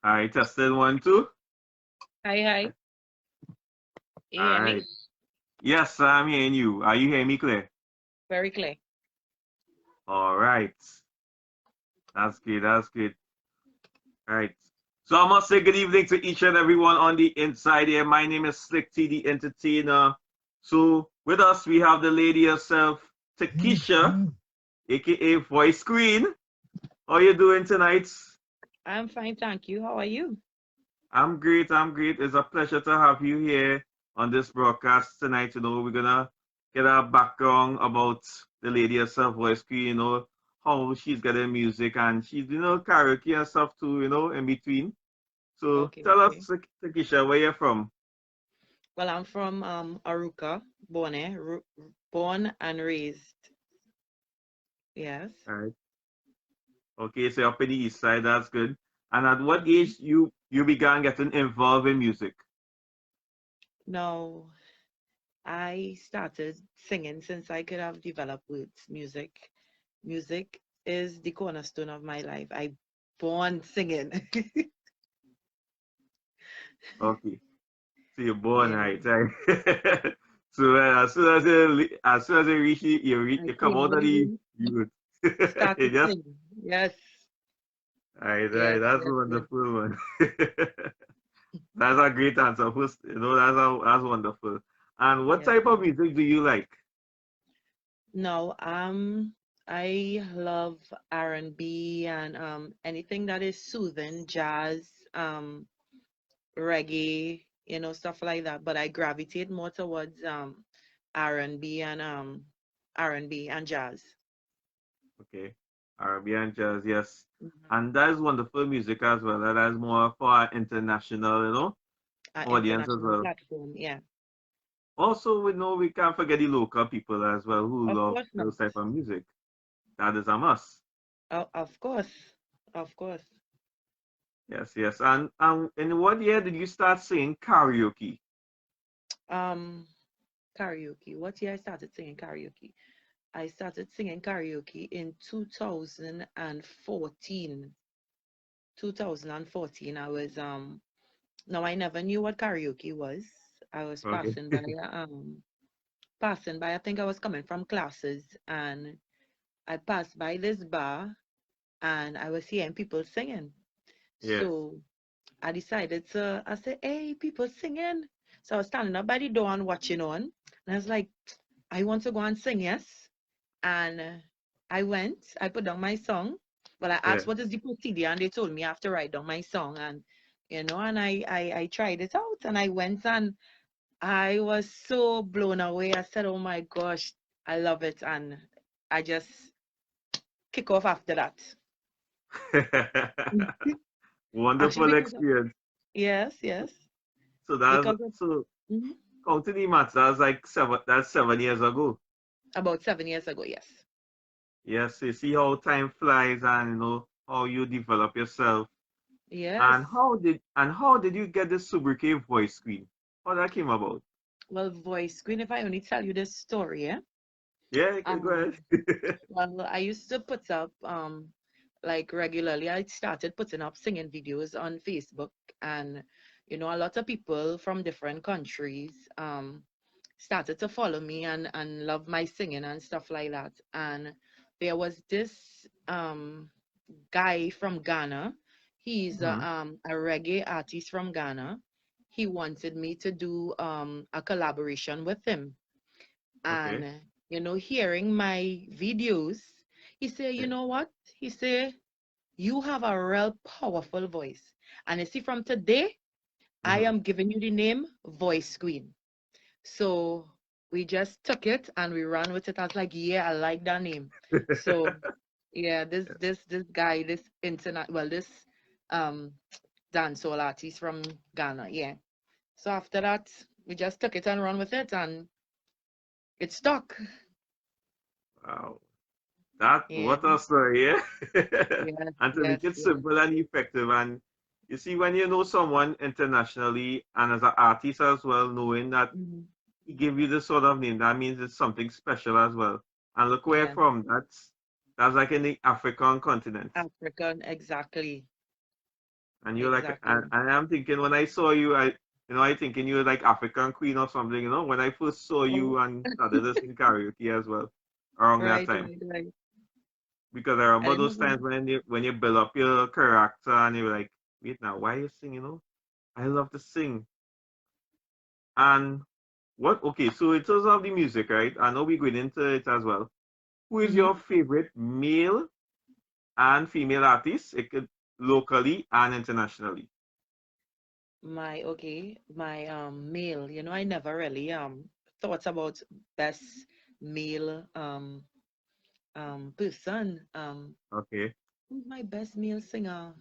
I tested one, two. Hi, hi. You All hear right. me? Yes, I'm hearing you. Are you hearing me clear? Very clear. All right. That's good. That's good. All right. So I must say good evening to each and everyone on the inside here. My name is Slick T, the entertainer. So with us, we have the lady herself, Takesha, aka Voice Queen. How you doing tonight? I'm fine, thank you. How are you? I'm great. I'm great. It's a pleasure to have you here on this broadcast tonight. We're gonna get a background about the lady herself, Voice Queen. How she's getting music and she's karaoke and stuff too. In between. So Okay, tell us, okay. Takisha, where you're from. Well, I'm from Aruka, born and raised. Yes. All right. Okay, so up in the east side, that's good. And at what hmm age you began getting involved in music? Now, I started singing since I could have developed words. Music is the cornerstone of my life. I born singing. Okay. So you're born Yeah, right, right? So as soon as you reach I you come came out out of the the womb, youth. You started just singing. Yes, right, right. yes, That's yes, yes. wonderful one. That's a great answer. First, that's wonderful. And what Yes, type of yes. music do you like? No, I love R&B and anything that is soothing, jazz, reggae, stuff like that. But I gravitate more towards R&B and R&B and jazz. Okay, Arabian jazz, yes. Mhm. And that is wonderful music as well. That is more for our international, audience as International well. platform, yeah. Also, we know we can't forget the local people as well who Of love course not. those type of music. That is a must. Of course. Of course. Yes, yes. And in what year did you start singing karaoke? Um, Karaoke. What year I started singing karaoke? I started singing karaoke in 2014. 2014, I was no, I never knew what karaoke was. I was Okay. passing by. I think I was coming from classes, and I passed by this bar, and I was hearing people singing. Yes. So I said, hey, people singing. So I was standing up by the door and watching on, and I was like, I want to go and sing, yes. And I went, I put down my song. Well, I Yeah. asked what is the procedure, and they told me I have to write down my song. And and I tried it out, and I went, and I was so blown away. I said, oh my gosh, I love it. And I just kick off after that. Actually, Wonderful because of, experience. yes, yes, So that's because of so mhm, counting the maths, that's like 7 years ago. about 7 years ago, yes. Yes, you see how time flies and how you develop yourself. Yes. And how did you get the sobriquet voice queen? How that came about? Well, voice queen, if I only tell you this story, yeah. Yeah, you can go Um, ahead. well, I used to put up like regularly. I started putting up singing videos on Facebook, and a lot of people from different countries started to follow me and love my singing and stuff like that. And there was this guy from Ghana. He's Hmm. a reggae artist from Ghana. He wanted me to do a collaboration with him. Okay. And, hearing my videos, he said, you Yeah. know what? He said, you have a real powerful voice. And you see, from today, I Hmm. am giving you the name Voice Queen. So we just took it and we ran with it. I was like, yeah, I like that name. So yeah, this guy, this internet, well, this um dancehall artist from Ghana, yeah. So after that, we just took it and run with it, and it stuck. Wow. That Yeah, what a story, yeah. yes, And to make yes, it yes. simple and effective, and you see when you know someone internationally and as an artist as well, knowing that Mhm. he gave you this sort of name, that means it's something special as well. And look where Yeah, from. That's like in the African continent. African, exactly. And you're like, Exactly. and I'm thinking when I saw you, I thinking you were like African Queen or something, when I first saw Oh, you and started to sing karaoke as well around that right, time. right, right. Because I I remember didn't those know. times when you build up your character and you're like, wait now, why you sing, I love to sing. And okay, so in terms of the music, right? I know we're going into it as well. Who is Mm-hmm. your favorite male and female artist? It could locally and internationally. My male, I never really thought about best male person. Okay. Who's my best male singer?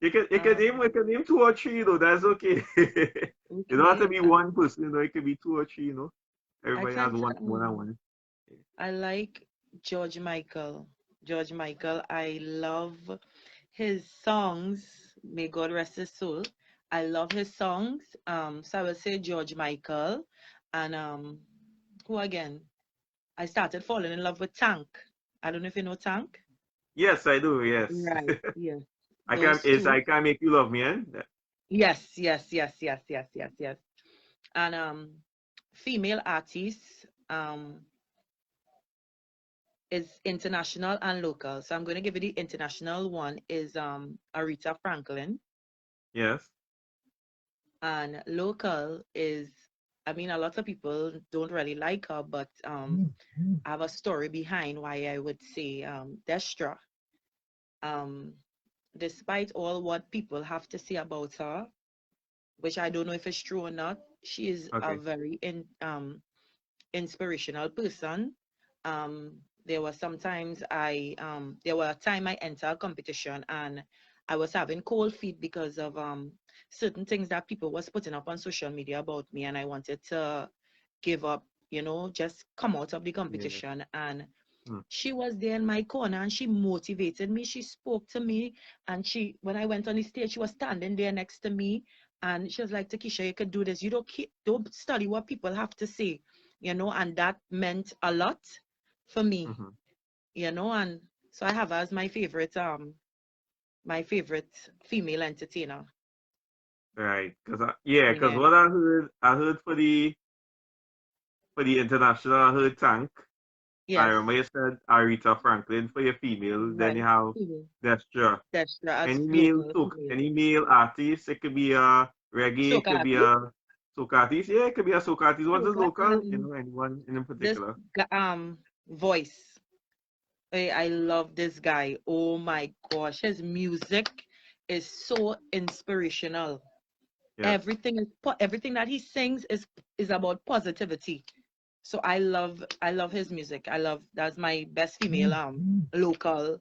You can name two or three, that's okay. You don't have to Okay. be one person, it could be two or three, I Everybody has tend to one on one. I like George Michael. George Michael, I love his songs. May God rest his soul. I love his songs. So I will say George Michael. And who again? I started falling in love with Tank. I don't know if you know Tank. Yes, I do, yes. Right. Yes. I can Those it's two. I can make you love me, eh? Yes, yes, yes, yes, yes, yes, yes. And female artists is international and local. So I'm going to give you the international one is Aretha Franklin, Yes. and local is, I mean, a lot of people don't really like her, but I have a story behind why I would say Destra. Um, Despite all what people have to say about her, which I don't know if it's true or not, she is a Okay. very inspirational person. There were sometimes there were a time I entered a competition and I was having cold feet because of certain things that people was putting up on social media about me, and I wanted to give up, just come out of the Yeah. competition. And Hmm. she was there in my corner and she motivated me. She spoke to me, and when I went on the stage, she was standing there next to me, and she was like, Takesha, you could do this. You don't study what people have to say, and that meant a lot for me, Mm-hmm. and so I have her as my favorite female entertainer. Right. Because Yeah. what I heard for the international, I heard Tank. I Yes. remember you said Aretha Franklin for your female. Then you Right. have Female. Destra. That's as local female. Any male artist. It could be a reggae. It Soca could be artist. a soca artist. Yeah, it could be a soca artist. What is Soca. local? Anyone in This particular? voice. I love this guy. Oh my gosh, his music is so inspirational. Yes. Everything that he sings is about positivity. So I love his music. That's my best female local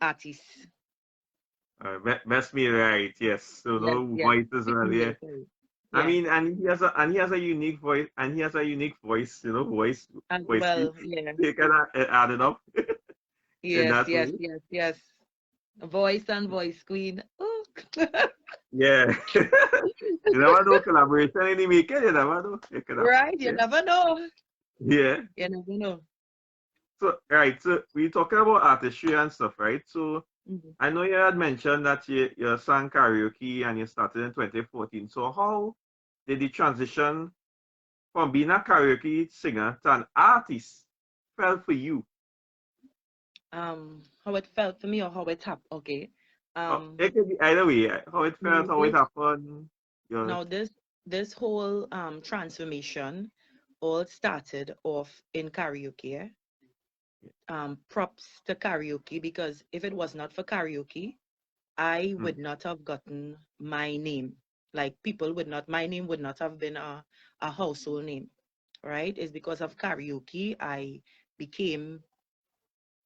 artist. Best me right. Yes. So Yes, no yes. voice as well. Yeah. Female, sorry. I Yeah. mean, and he has a unique voice, and he has a unique voice, As voice. well, yeah. They kind of add it up in Yes, that yes, way. yes, yes. Voice and voice queen. Oh. Yeah, you never know collaboration in the making. You never know. It could happen. Right, you Yeah, never know. yeah. You never know. So right, so we talking about artistry and stuff, right? So Mhm. I know you had mentioned that you sang karaoke and you started in 2014. So how did the transition from being a karaoke singer to an artist felt for you? How it felt for me or how it happened. Okay. It could be either way. How it felt, Now how it this happened. Yeah. now this whole transformation all started off in karaoke. Props to karaoke, because if it was not for karaoke, I Mm, would not have gotten my name. Like my name would not have been a household name, right? It's because of karaoke I became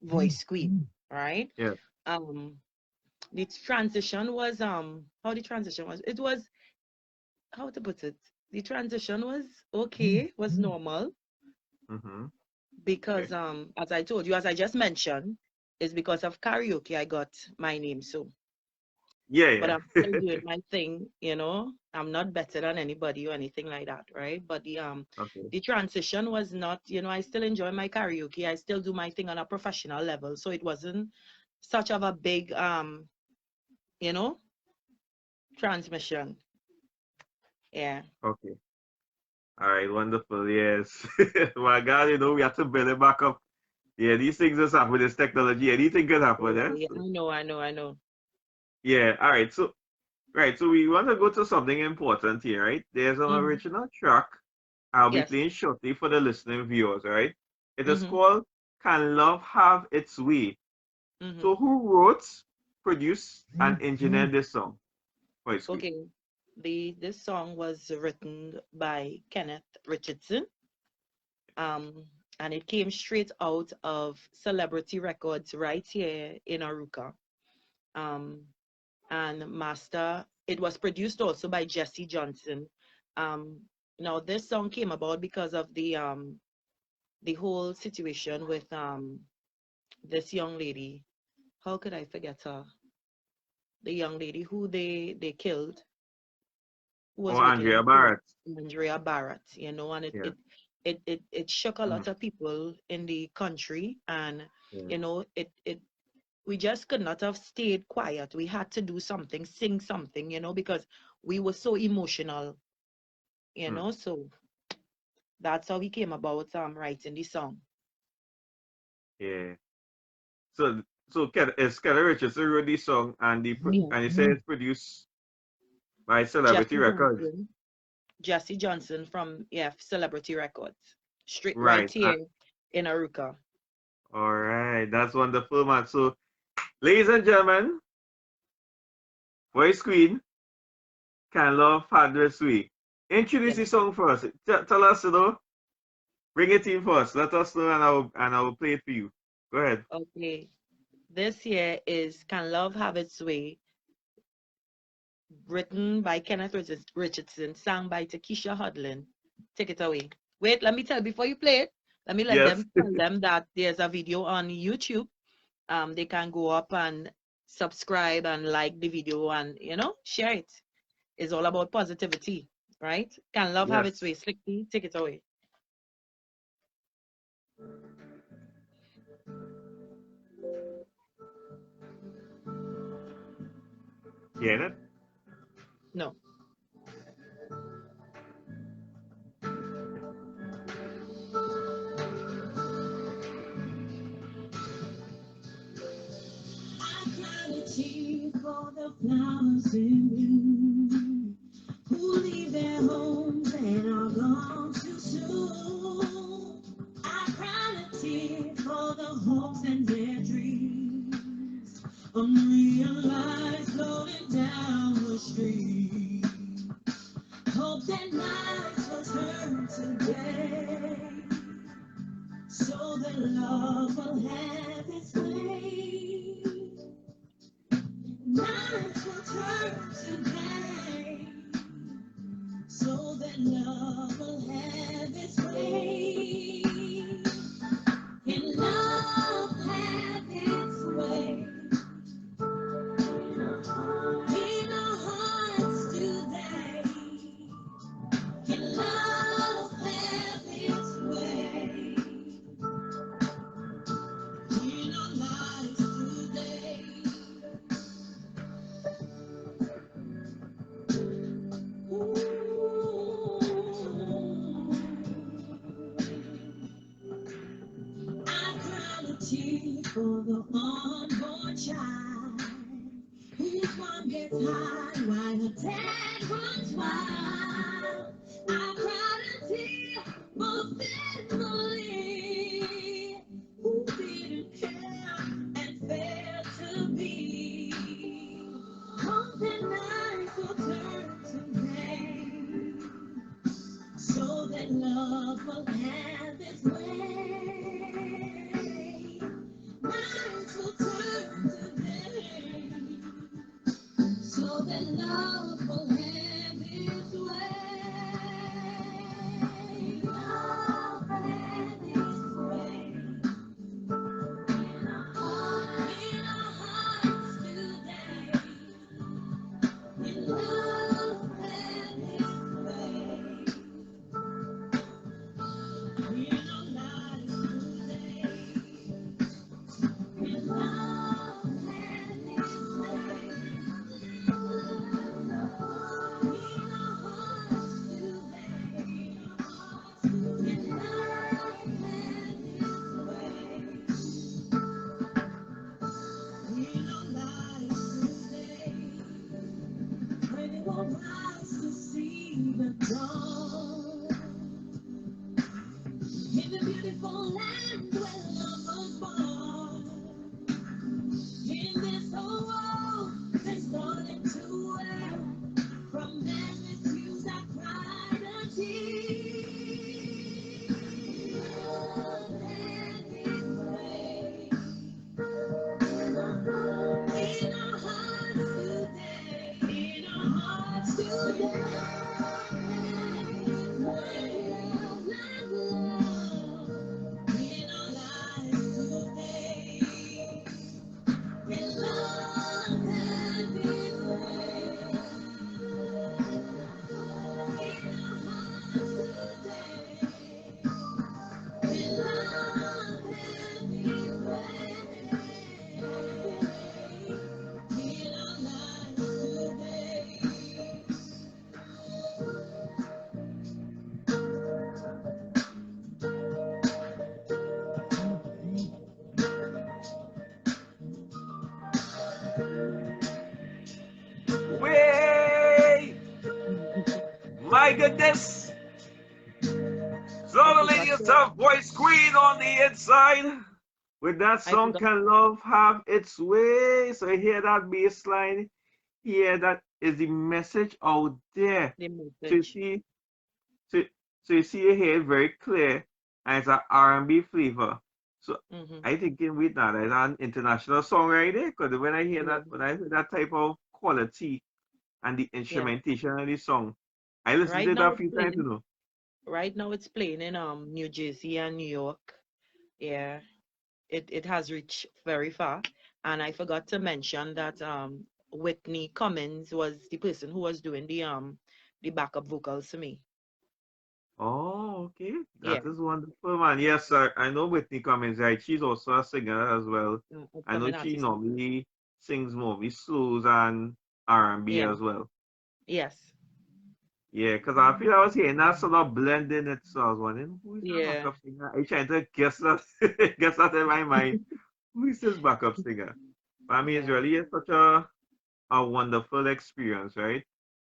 voice queen, right? yeah. Um, the transition was how the transition was. It was, how to put it. The transition was okay, was normal, Mm-hmm. because Okay. as I told you, as I just mentioned, is because of karaoke I got my name. So, but Yeah, I'm yeah. still doing my thing, I'm not better than anybody or anything like that, right? But Okay. the transition was not, I still enjoy my karaoke. I still do my thing on a professional level. So it wasn't such of a big you know, transmission. Yeah. Okay. All right, wonderful. Yes. My God, we have to build it back up. Yeah, these things just happen with this technology. Anything can happen, Yeah, eh? yeah. I know. Yeah, all right. So right, so we want to go to something important here, right? There's an Mm-hmm. original track I'll be Yes. playing shortly for the listening viewers, right? It is Mm-hmm. called Can Love Have Its Way? Mm-hmm. So who wrote, produced, and engineered this song for his screen? Okay. This song was written by Kenneth Richardson. Um, and it came straight out of Celebrity Records right here in Aruka. Um, and master, it was produced also by Jesse Johnson. Um, now this song came about because of the whole situation with this young lady. How could I forget her? The young lady who they killed, who was Or working in Andrea film, Barrett. Andrea Barrett, you know, and Yeah. it shook a Mhm. lot of people in the country, and Yeah. you know, it we just could not have stayed quiet. We had to do something, sing something, you know, because we were so emotional, you Mm. know. So that's how we came about writing the song. Yeah. So it's Kelly Richardson wrote this song and and he said it's produced by Celebrity Jesse Records. Johnson, Jesse Johnson from, yeah, Celebrity Records, straight right Right. here in Aruka. All right. That's wonderful, man. So, ladies and gentlemen, Voice Queen, Can Love Have Its Way? Introduce Yeah. the song for us. Tell us, bring it in for us. Let us know and I will play it for you. Go ahead. Okay. This here is Can Love Have Its Way, written by Kenneth Richardson, sung by Takesha Hudlin. Take it away. Wait, let me tell before you play it. Let me let Yes. them tell them that there's a video on YouTube. They can go up and subscribe and like the video and share it. It's all about positivity, right? Can love have its Yes. way? Slicky, take it away. Hear it? No. I cried a tear for the flowers in bloom who leave their homes and are gone too soon. I cried a tear for the hopes and their dreams unrealized floating down the street. Hope that nights was hurt today, so that love will have its way. Nights will turn to pain, so that love will have its way. Can love have its way in our hearts today? Can love have its way in our lives today? I cried a tear for the unborn child whose mom gets high while her dad runs wild. I cried a tear for family who didn't care and failed to be. Hope and nights will turn to pain, so that love will have its way. Nights will turn to day, so that love will have its way. Love have its way in our hearts today. In love have its way. Gone in the beautiful land where love was born. In this whole world, they started to wear from men refuse that pride and tears. And we pray in our hearts today, in our hearts today. Love, love, love in our lives today. We love and we pray in our hearts today. We love and we pray in our lives Way! My goodness! So I the forgot ladies to, have voice queen on the inside. With that I song, forgot Can Love Have Its Way? So you hear that bass line here, that is the message out there. the So you message. see, so, so you see you hear it very clear, and it's an R&B flavor. So Mm-hmm. I thinking with that, it's an international song right there. Because when I hear Yeah, that, when I hear that type of quality and the yeah. instrumentation of the song, I listen Right to it now a it's few times, you playing. know. Right now it's playing in New Jersey and New York. Yeah, it has reached very far. And I forgot to mention that Whitney Cummings was the person who was doing the backup vocals for me. Oh, okay. Yeah, That is wonderful, man. Yes, sir. I know Whitney Cummings, right? She's also a singer as well. I know upcoming she artist. normally sings more with slows and R&B Yeah, as well. yes, Yeah, because I feel I was hearing that sort of blend in it, so I was wondering, who is that yeah, backup singer? I trying to guess that, guess that in my mind. Who is this backup singer? But I mean, it's yeah. really such a wonderful experience, right?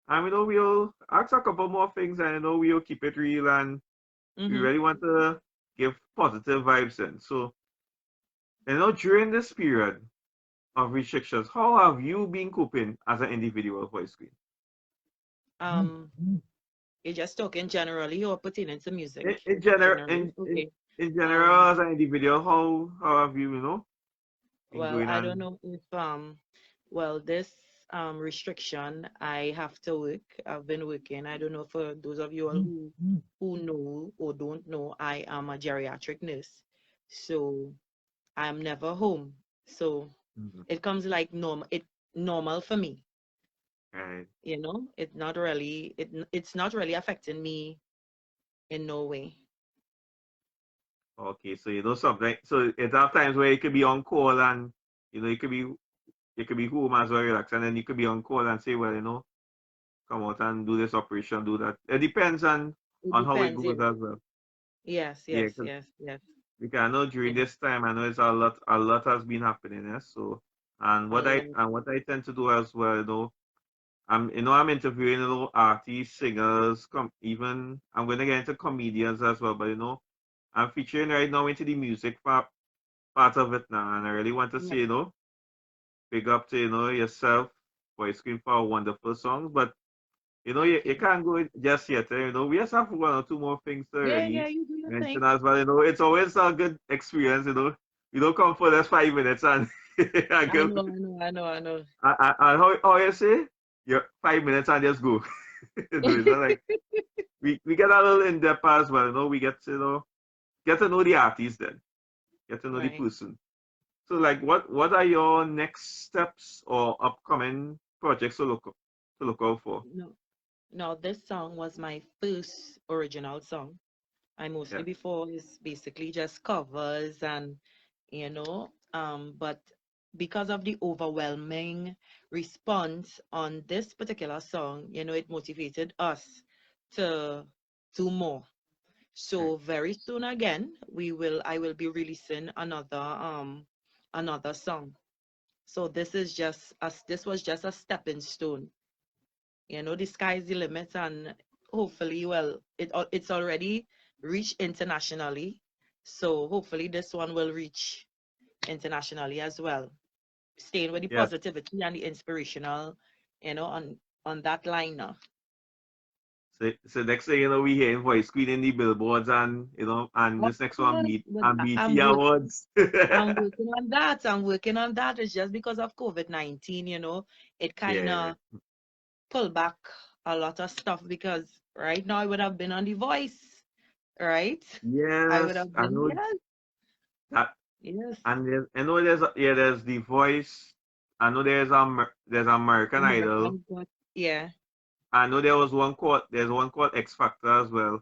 And we know we'll ask a couple more things, and I know we'll keep it real, and we Mm-hmm. really want to give positive vibes in. So, during this period of restrictions, how have you been coping as an individual for screen? Um, you're just talking generally or pertaining to music In general, generally? Okay. in general, Um, as an individual, how have you, been well, going I don't on? know if well, this restriction, I have to work. I've been working. I don't know for those of you all who know or don't know, I am a geriatric nurse. So I'm never home. So Mhm. it comes like normal for me. Right. It's not really affecting me in no way. Okay, so something. So it's have times where you could be on call and you could be home as well, relax, and then you could be on call and say, well, come out and do this operation, do that. It depends It on how it depends, goes yes. as well. Yes, Yeah, yes, because yes, yes. I know during Yeah. this time, I know it's a lot has been happening. Yes, so A lot. and what I tend to do as well, I'm interviewing artists, singers, even I'm going to get into comedians as well, but I'm featuring right now into the music part of it now, and I really want to say, Yeah. big up to yourself for screen for wonderful songs, but Thank you you. can't go just yet. We just have one or two more things to Yeah, really yeah, you do your mention thing. as well. It's always a good experience. You don't come for just 5 minutes and and I go. know, I know, I know, I know. And how you say? You're 5 minutes and just go. It's not like we get a little in depth as well. We get to get to know the artist then, get to know the Right. person. So like, what are your next steps or upcoming projects to look out for? No, no, this song was my first original song. I mostly Yeah. before is basically just covers but because of the overwhelming response on this particular song, it motivated us to do more. Right. So very soon again, I will be releasing another song. So this was just a stepping stone. The sky's the limit, and hopefully, well, it's already reached internationally. So hopefully this one will reach internationally as well. Staying with the Yes. positivity and the inspirational, on that line now. So next thing you know, we hearing voice queen in the billboards, and and Of this next one course, beat but and I'm BT working. Awards. I'm working on that. I'm working on that. It's just because of COVID-19, it kind Yeah. of pulled back a lot of stuff because right now I would have been on The Voice, right? I would Yes, have I been, know yes, that. yes. And I know there's the voice. I know there's American Idol. American Got, yeah. I know there's one called X Factor as well.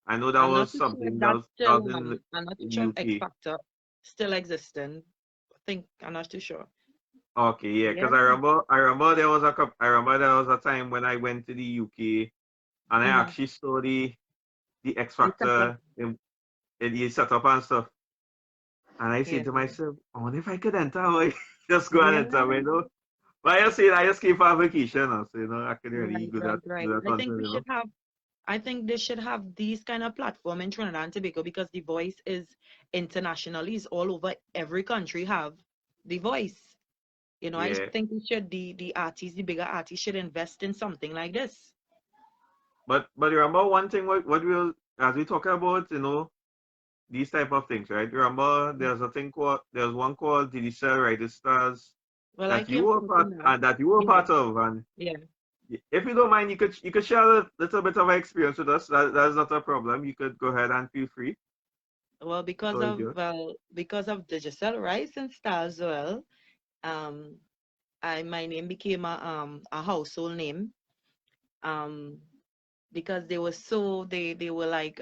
I know that I'm not was too sure if something that's that still, was I'm not too in sure if X UK. Factor still existing. I think, I'm not too sure. Okay, yeah, Yeah. because I remember there was a time when I went to the UK and I Mm-hmm. actually saw the X The setup, Factor in the setup and stuff. And I said yeah. to myself, I wonder if I could enter. Like, just go and Yeah. enter, But I said I just came for vacation, so I could really Right, do right, that right. on I think they should have these kind of platform in Trinidad and Tobago because The Voice is internationally, is all over every country have The Voice. I Yeah. think we should the artists, the bigger artists should invest in something like this. But remember one thing what we'll as we talk about, these type of things, right? Remember there's one called Digital Writer Stars Well, I that you came were out in that. Yeah, part of, and yeah. if you don't mind, you could share a little bit of experience with us. That's not a problem. You could go ahead and feel free. Well, So is yours. because of digital rise and stars, well, um, my name became a household name. Um, because they were like,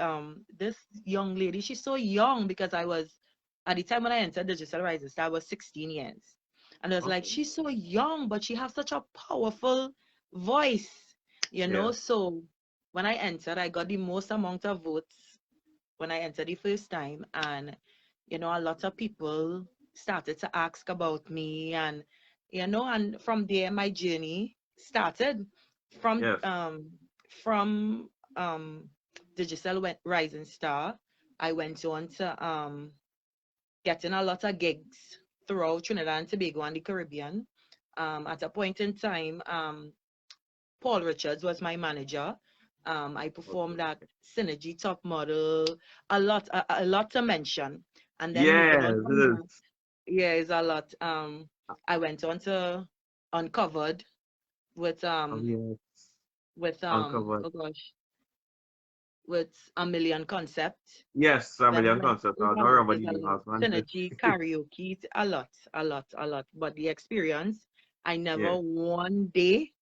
this young lady, she's so young, because I was, at the time when I entered Digital Rising Star, I was 16 years. And I was like, Okay. she's so young, but she has such a powerful voice, Yeah. So when I entered, I got the most amount of votes when I entered the first time. And, a lot of people started to ask about me, and from there my journey started from Yes. um from um Digital Rising Star. I went on to getting a lot of gigs throughout Trinidad and Tobago and the Caribbean. At a point in time, Paul Richards was my manager. I performed at Okay. Synergy Top Model, a lot to mention. And then moving Yes, on it from that, is. yeah, it's a lot. I went on to Uncovered with Oh, yes. Uncovered. oh gosh, with A Million Concept. Yes, a Well, million concepts. I it's don't a lot, remember it's the a name lot. of man. Synergy, karaoke, it's a lot, a lot, a lot. But the experience, I Yeah. never one day,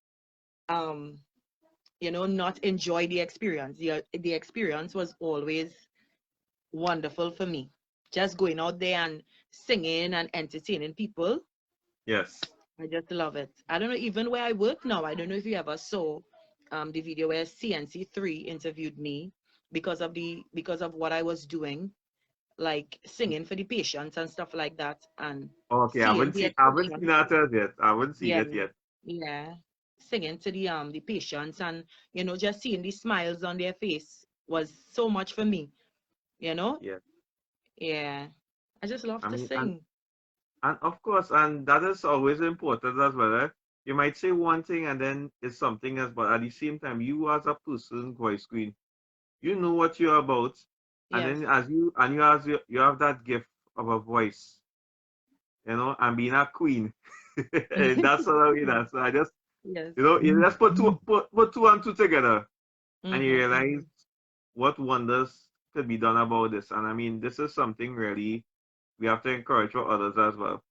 um, not enjoy the experience. The experience was always wonderful for me. Just going out there and singing and entertaining people, Yes. I just love it. I don't know, even where I work now, I don't know if you ever saw the video where CNC3 interviewed me because of what I was doing, like singing for the patients and stuff like that, and Okay, seeing the I haven't seen expression. that as yet. I haven't seen Yeah, it yet. yeah. Singing to the patients, and just seeing the smiles on their face was so much for me, you know? Yeah. Yeah. I just love I to mean, sing. and of course, and that is always important as well. You might say one thing and then it's something else, but at the same time, you as a person, voice queen, you know what you're about, and Yes. then you have that gift of a voice, and being a queen. And that's what I mean. So I just, Yes. you just put two and two together, and you Mm-hmm, realize mm-hmm. what wonders could be done about this. And I mean, this is something really we have to encourage for others as well.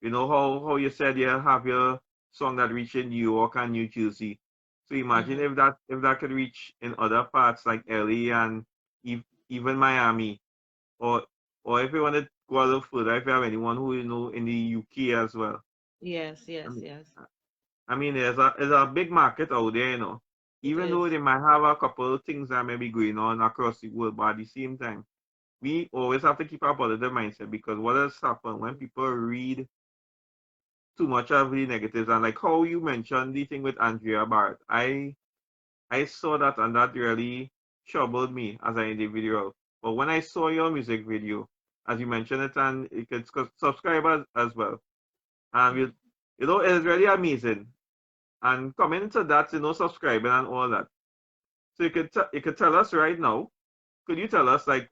You know how you said you have your song that reached in New York and New Jersey. So imagine Mm-hmm. if that could reach in other parts like LA and even Miami, or if you want to go a little further, if you have anyone who you know in the UK as well. Yes, I yes, mean, yes. there's a big market out there. It Even though is. they might have a couple of things that may be going on across the world, but at the same time, we always have to keep a positive mindset, because what has happened when people read too much of the negatives, and like how you mentioned the thing with Andrea Barrett, I I saw that and that really troubled me as an individual. But when I saw your music video, as you mentioned it, and you could subscribe as well, and it's really amazing. And coming into that, subscribing and all that. So you could tell us right now. Could you tell us like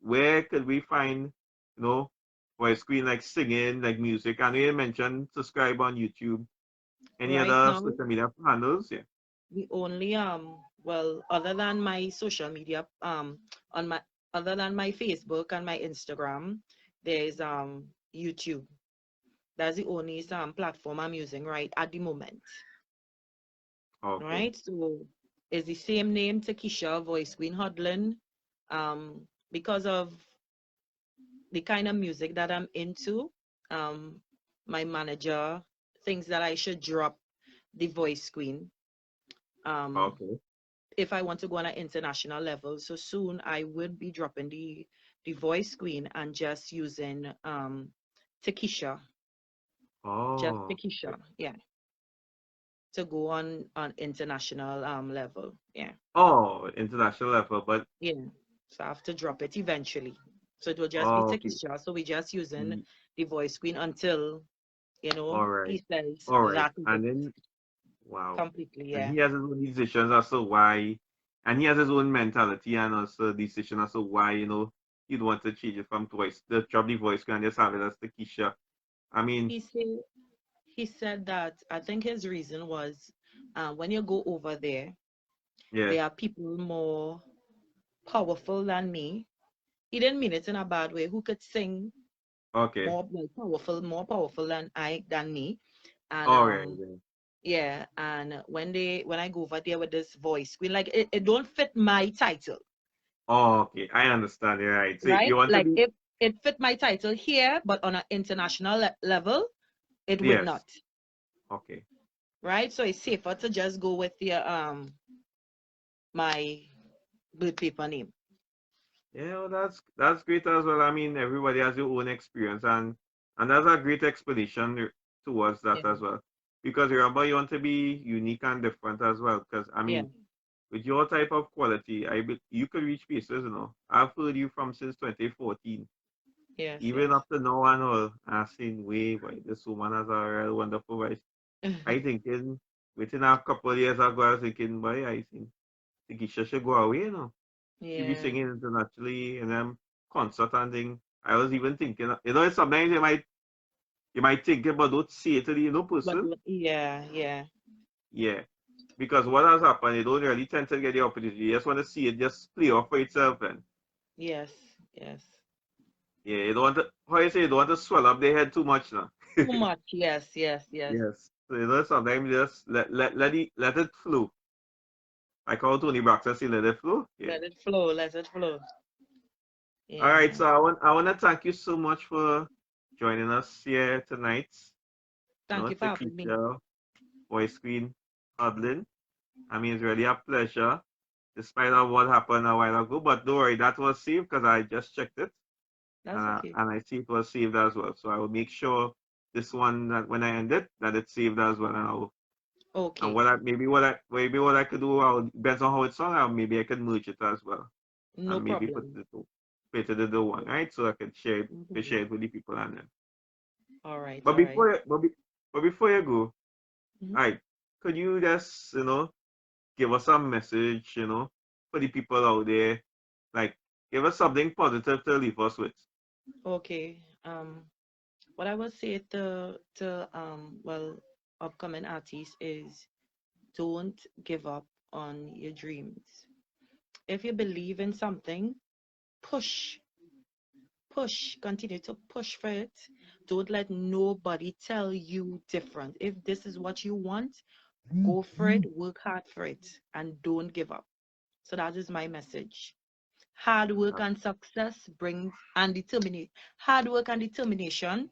where could we find, voice screen like singing, like music? And you mentioned subscribe on YouTube. Any Right other now, social media handles? Yeah. the only well, other than my social media, on my other than my Facebook and my Instagram, there's YouTube. That's the only platform I'm using right at the moment. Okay. Right? So it's the same name, Takesha Voice Queen Hodlin. Because of the kind of music that I'm into, um, my manager thinks that I should drop the Voice Queen. Um, Okay. if I want to go on an international level. So soon I would be dropping the Voice Queen and just using Takesha, just Oh. Takesha, yeah, to go on international level. Yeah. Oh, international level, but Yeah. So I have to drop it eventually. So it will just be okay. Takesha. So we're just using Mm, the Voice Queen until, all right. he says All right. that is it And then wow. completely. And Yeah. he has his own decisions as to why, and he has his own mentality and also decision as to why, you'd want to change it from voice, the drop the voice and just have it as the Keisha. I mean, He said he said that I think his reason was when you go over there, yeah. there are people more powerful than me. He didn't mean it in a bad way, who could sing Okay. more powerful than me. And All right. Then. yeah, and when I go over there with this voice, we like it don't fit my title, Oh, okay. I understand. You're right. So right? you want to Like be, if it fit my title here, but on an international level, it would yes. not, Okay. right? So it's safer to just go with the my birth paper name. Yeah, well, that's great as well. I mean, everybody has your own experience, and that's a great explanation towards Yeah, that as well. Because remember, you want to be unique and different as well. Because I yeah, mean, with your type of quality, you could reach places. I've heard you from since 2014, yes, even yes. up to now and all. I've seen way, boy, this woman has a real wonderful voice. I thinking within a couple of years ago, I was thinking, boy, think she should go away, Should be Yeah, singing internationally in them concert and thing. I was even thinking, sometimes you might think about don't say it to the but person. yeah, yeah, Yeah. Because what has happened, you don't really tend to get the opportunity. You just want to see it just play off for itself and yes, yes. yeah, you don't want to how you say you don't want to swell up their head too much now. Too much. Yes, yes, yes. Yes. So sometimes just let it flow. Like how Tony Braxton say let it flow. Yeah. Let it flow. Let it flow. All right, Yeah. so I want to thank you so much for joining us here tonight. Thank you for having me. Takesha, Voice Queen, Adlin. I mean, it's really a pleasure, despite of what happened a while ago. But don't worry, that was saved because I just checked it, That's okay. and I see it was saved as well. So I will make sure this one that when I end it, that it's saved as well. And Okay. what I could do, depends on how it's sung. Maybe I could merge it as well, No and maybe problem. put it in the one, right? So I can No share problem. it with the people and them. All right. But All right. before you go, Mhm. all right, could you just give us a message, for the people out there, like give us something positive to leave us with. Okay. What I would say to well, upcoming artists is don't give up on your dreams. If you believe in something, push, continue to push for it. Don't let nobody tell you different. If this is what you want, go for it, work hard for it, and don't give up. So that is my message. Hard work Uh, and success brings and determinate. Hard work and determination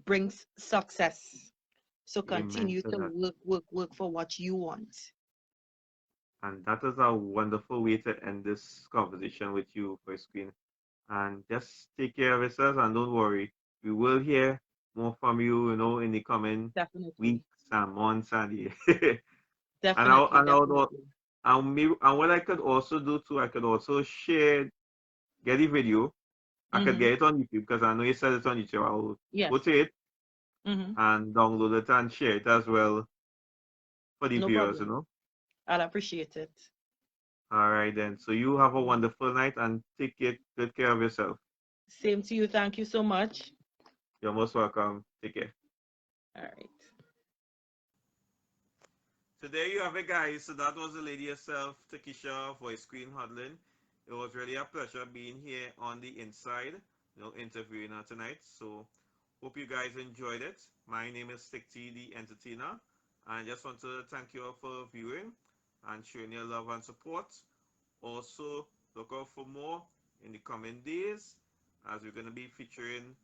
brings success. So Amen continue to to that. work for what you want. And that is a wonderful way to end this conversation with you, First Queen. And just take care of yourselves and don't worry. We will hear more from you, in the coming Definitely. weeks and months and yeah. and Definitely. I would Definitely. And what I could also do too, I could also share, get the video. I could Mm-hmm. get it on YouTube because I know you said it's on YouTube. I'll Yes. go to it Mm-hmm. and download it and share it as well for the No viewers, you problem. know. I'll appreciate it. All right then. So you have a wonderful night and take good care of yourself. Same to you. Thank you so much. You're most welcome. Take care. All right. So there you have it, guys. So that was the lady herself, Takisha, voice screen huddling. It was really a pleasure being here on the inside, interviewing her tonight. So hope you guys enjoyed it. My name is Stick T, the entertainer. And I just want to thank you all for viewing and showing your love and support. Also, look out for more in the coming days as we're going to be featuring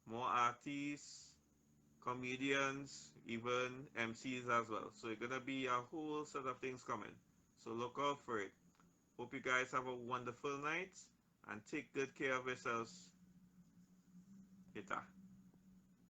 more artists, comedians, even MCs as well. So it's gonna be a whole set of things coming. So look out for it. Hope you guys have a wonderful night and take good care of yourselves. Later.